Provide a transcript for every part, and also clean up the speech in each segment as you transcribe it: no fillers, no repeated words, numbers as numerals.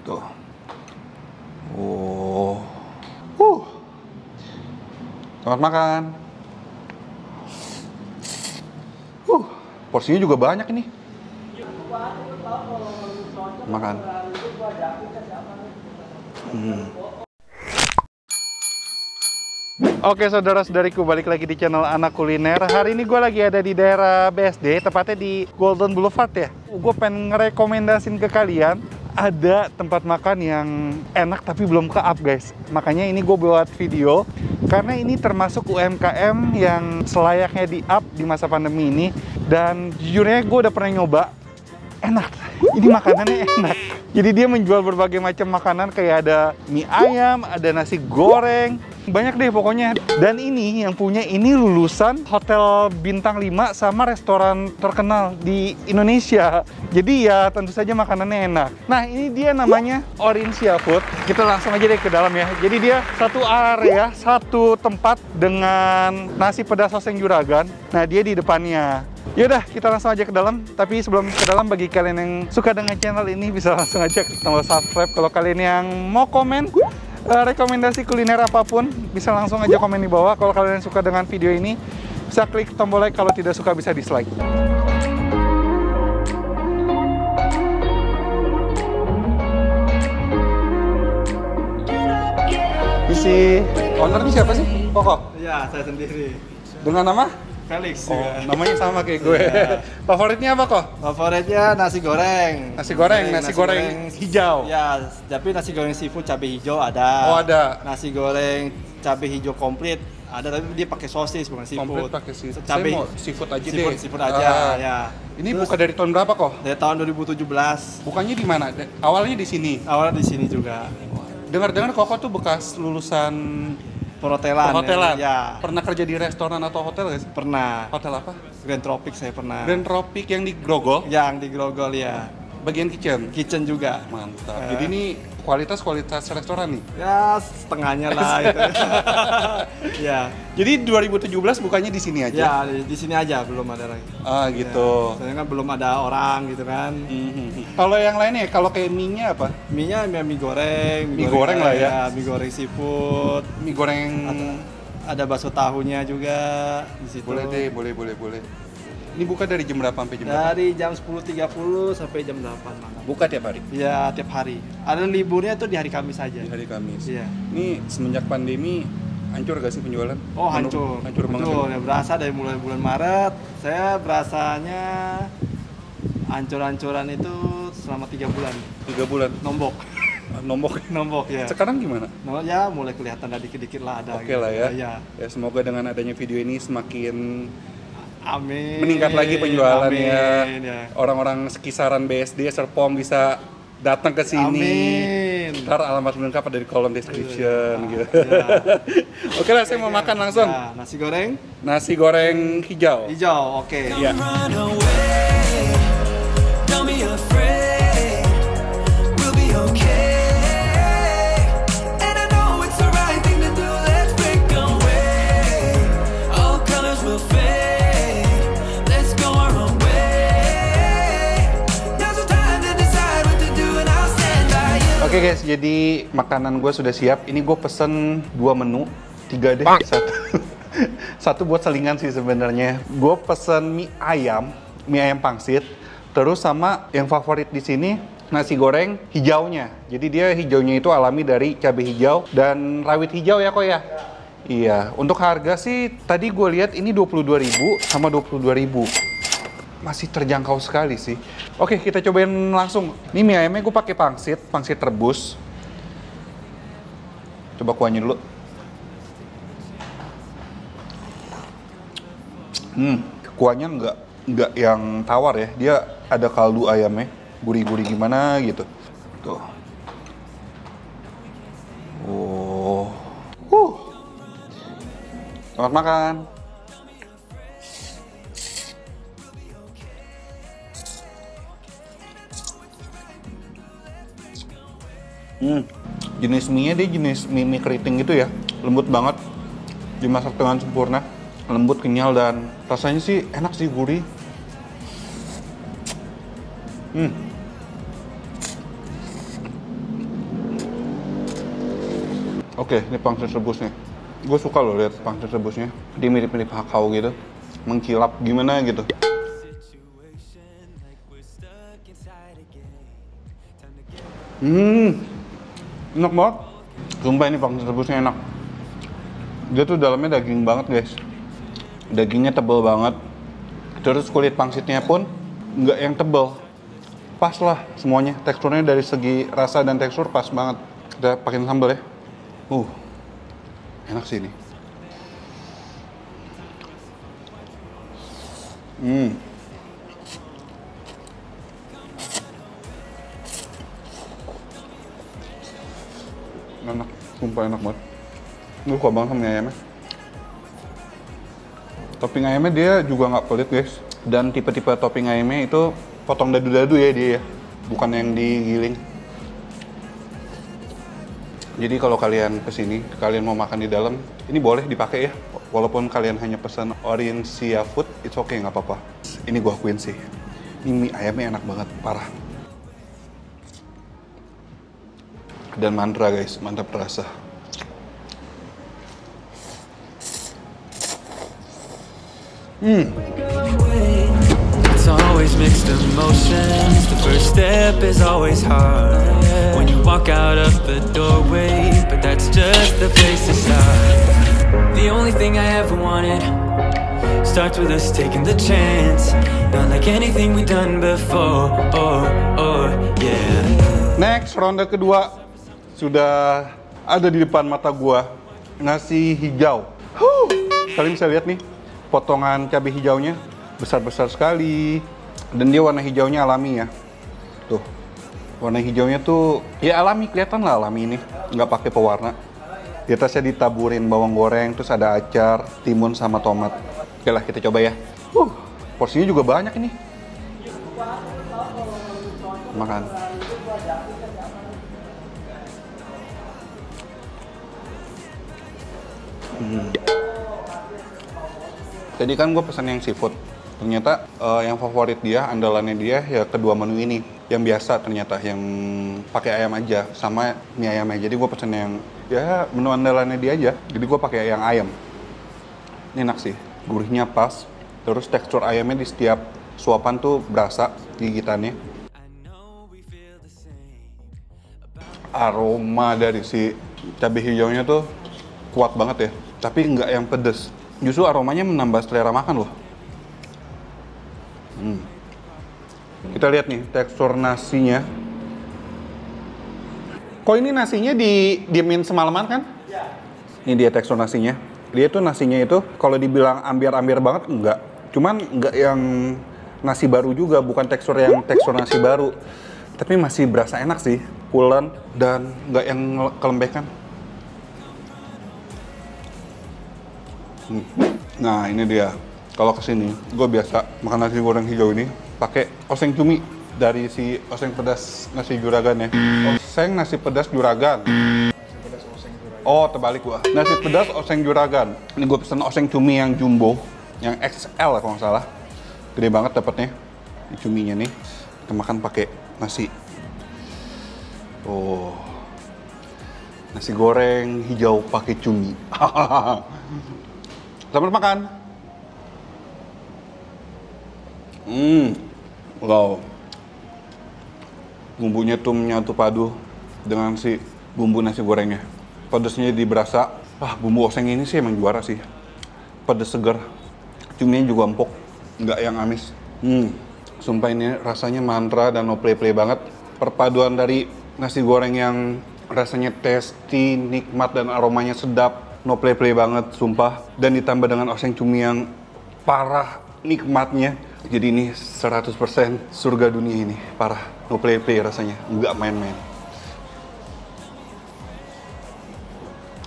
Tuh. Oh. Selamat makan. Porsinya juga banyak ini. Makan. Oke saudara-saudariku, balik lagi di channel Anak Kuliner. Hari ini gue lagi ada di daerah BSD, tepatnya di Golden Boulevard ya. Gue pengen ngerekomendasin ke kalian, ada tempat makan yang enak tapi belum ke-up guys. Makanya ini gue buat video, karena ini termasuk UMKM yang selayaknya di-up di masa pandemi ini. Dan jujurnya gue udah pernah nyoba, enak. Ini makanannya enak. Jadi dia menjual berbagai macam makanan, kayak ada mie ayam, ada nasi goreng, banyak deh pokoknya. Dan ini yang punya ini lulusan hotel bintang 5 sama restoran terkenal di Indonesia. Jadi ya tentu saja makanannya enak. Nah ini dia namanya Orinsia Food. Kita langsung aja deh ke dalam ya. Jadi dia satu area, satu tempat dengan nasi pedas oseng juragan. Nah dia di depannya. Yaudah, kita langsung aja ke dalam. Tapi sebelum ke dalam, bagi kalian yang suka dengan channel ini, bisa langsung aja klik tombol subscribe. Kalau kalian yang mau komen rekomendasi kuliner apapun, bisa langsung aja komen di bawah. Kalau kalian suka dengan video ini, bisa klik tombol like. Kalau tidak suka, bisa dislike. Isi ownernya siapa sih? Koko? Iya, saya sendiri. Dengan nama? Felix. Oh, namanya sama kayak gue. Yeah. Favoritnya apa kok? Favoritnya nasi goreng. Nasi goreng hijau. Ya, tapi nasi goreng seafood cabai hijau ada. Oh, ada. Nasi goreng cabai hijau komplit ada, tapi dia pakai sosis bukan seafood. Komplit pakai seafood. Cabai Saya mau seafood aja deh. Seafood aja, ya. Ini buka dari tahun berapa kok? Dari tahun 2017. Bukannya di mana? Awalnya di sini. Awalnya di sini juga. Dengar-dengar Koko tuh bekas lulusan perhotelan. Ya. Pernah kerja di restoran atau hotel nggak sih? Pernah. Hotel apa? Grand Tropic saya pernah. Grand Tropic yang di Grogol? Yang di Grogol ya. Bagian kitchen? Kitchen juga. Mantap. Jadi ini kualitas restoran nih? Ya setengahnya lah itu. Ya. Jadi 2017 bukannya di sini aja? Ya di sini aja, belum ada lagi. Ah gitu. Ya, soalnya kan belum ada orang gitu kan. Kalau yang lainnya, kalau kayak mie-nya apa? Mie-nya mie goreng. Mie goreng lah ya. Mie goreng seafood. Mie goreng. Ada bakso tahunya juga di situ. Boleh deh, boleh. Ini buka dari jam berapa sampai jam berapa? Dari jam 10.30 sampai jam 8 malam. Buka tiap hari? Iya, tiap hari. Ada liburnya tuh di hari Kamis aja. Di hari Kamis? Iya. Ini semenjak pandemi, hancur gak sih penjualan? Oh, hancur. Hancur banget. Betul, ya berasa dari mulai bulan Maret. Saya berasanya hancur-hancuran itu selama 3 bulan. 3 bulan? Nombok. Nombok ya. Sekarang gimana? Ya mulai kelihatan dikit-dikit lah ada. Oke lah ya. Ya. Semoga dengan adanya video ini semakin meningkat lagi penjualannya. Amin, ya. Orang-orang sekisaran BSD, Serpong bisa datang ke sini. Amin. Ntar alamat lengkap ada di kolom description gitu. Ya. Oke lah, saya mau makan langsung. Ya, nasi goreng hijau. Oke. Ya. Oke guys, jadi makanan gue sudah siap. Ini gue pesen 2 menu, 3 deh. Satu buat selingan sih sebenarnya. Gue pesen mie ayam pangsit. Terus sama yang favorit di sini nasi goreng hijaunya. Jadi dia hijaunya itu alami dari cabai hijau dan rawit hijau ya kok ya. Iya. Untuk harga sih tadi gue lihat ini 22.000 sama 22.000. Masih terjangkau sekali sih. Oke, kita cobain langsung. Ini mie ayamnya gue pakai pangsit rebus. Coba kuahnya dulu. Kuahnya nggak yang tawar ya. Dia ada kaldu ayamnya, gurih-gurih gimana gitu. Tuh. Selamat makan. Jenis mie-nya dia jenis mie keriting gitu ya, lembut banget, dimasak dengan sempurna, lembut, kenyal, dan rasanya sih enak sih, gurih. Oke, ini pangsit rebusnya. Gue suka loh lihat pangsit rebusnya. Dia mirip-mirip hakau gitu, mengkilap gimana gitu. Enak banget. Sumpah ini pangsit rebusnya enak. Dia tuh dalamnya daging banget guys. Dagingnya tebel banget. Terus kulit pangsitnya pun nggak yang tebel. Pas lah semuanya. Teksturnya dari segi rasa dan tekstur pas banget. Kita pakein sambal ya. Enak sih ini. Enak, sumpah enak banget. Gue suka banget sama ayamnya. Topping ayamnya dia juga nggak pelit guys. Dan tipe-tipe topping ayamnya itu potong dadu-dadu ya dia ya. Bukan yang digiling. Jadi kalau kalian kesini, kalian mau makan di dalam, ini boleh dipakai ya. Walaupun kalian hanya pesan Oriensia Food, it's okay, nggak apa-apa. Ini gua akuin sih. Ini mie ayamnya enak banget, parah. Dan mantra guys, mantap terasa. It's always mixed emotions. The first step is always hard. When you walk out of the doorway, but that's just the place to start. The only thing I ever wanted starts with us taking the chance. Not like anything we've done before. Yeah. Next, ronde kedua sudah ada di depan mata gua. Nasi hijau. Kalian bisa lihat nih, potongan cabai hijaunya besar-besar sekali. Dan dia warna hijaunya alami ya. Tuh, warna hijaunya tuh ya alami, kelihatan lah alami ini. Nggak pakai pewarna. Di atasnya ditaburin bawang goreng, terus ada acar, timun, sama tomat. Oke lah, kita coba ya. Porsinya juga banyak ini. Makan. Tadi kan gue pesan yang seafood. Ternyata yang favorit dia, andalannya dia ya kedua menu ini. Yang biasa ternyata, yang pakai ayam aja sama mie ayamnya. Jadi gue pesan yang ya menu andalannya dia aja. Jadi gue pakai yang ayam. Ini enak sih, gurihnya pas. Terus tekstur ayamnya di setiap suapan tuh berasa gigitannya. Aroma dari si cabai hijaunya tuh kuat banget ya. Tapi nggak yang pedes. Justru aromanya menambah selera makan loh. Kita lihat nih tekstur nasinya. Kok ini nasinya didiemin semalaman kan? Ini dia tekstur nasinya. Dia tuh nasinya itu kalau dibilang ambiar-ambiar banget enggak. Cuman enggak yang nasi baru juga, bukan tekstur yang tekstur nasi baru. Tapi masih berasa enak sih, pulen dan enggak yang kelembekan. Nah ini dia. Kalau kesini, gue biasa makan nasi goreng hijau ini pakai oseng cumi dari si oseng pedas nasi juragan ya. Oseng nasi pedas juragan. Oh terbalik gua. Nasi pedas oseng juragan. Ini gue pesen oseng cumi yang jumbo, yang XL kalau nggak salah. Gede banget dapatnya. Ini cuminya nih. Kita makan pakai nasi. Oh, nasi goreng hijau pakai cumi. Selamat makan. Wow. Bumbunya tuh menyatu padu dengan si bumbu nasi gorengnya. Pedesnya diberasa. Bumbu oseng ini sih emang juara sih. Pedes segar. Cuminya juga empuk, nggak yang amis. Sumpah ini rasanya mantra dan no play-play banget. Perpaduan dari nasi goreng yang rasanya tasty, nikmat dan aromanya sedap. No play-play banget, sumpah. Dan ditambah dengan oseng cumi yang parah nikmatnya. Jadi ini 100% surga dunia ini, parah. No play-play rasanya, nggak main-main.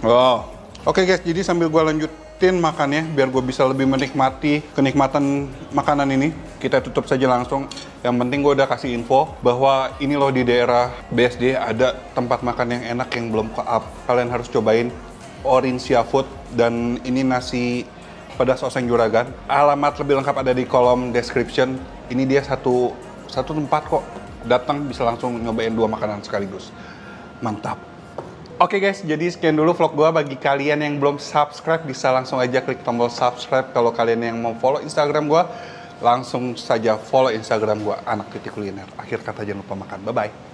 Wow. Oke guys, jadi sambil gue lanjutin makannya, biar gue bisa lebih menikmati kenikmatan makanan ini, kita tutup saja langsung. Yang penting gue udah kasih info bahwa ini loh di daerah BSD ada tempat makan yang enak yang belum ke-up. Kalian harus cobain Oriensia Food, dan ini nasi pedas oseng juragan. Alamat lebih lengkap ada di kolom description. Ini dia satu tempat kok. Datang bisa langsung nyobain 2 makanan sekaligus. Mantap. Oke guys, jadi sekian dulu vlog gue. Bagi kalian yang belum subscribe, bisa langsung aja klik tombol subscribe. Kalau kalian yang mau follow Instagram gue, langsung saja follow Instagram gue, Anak Kuliner. Akhir kata jangan lupa makan. Bye-bye.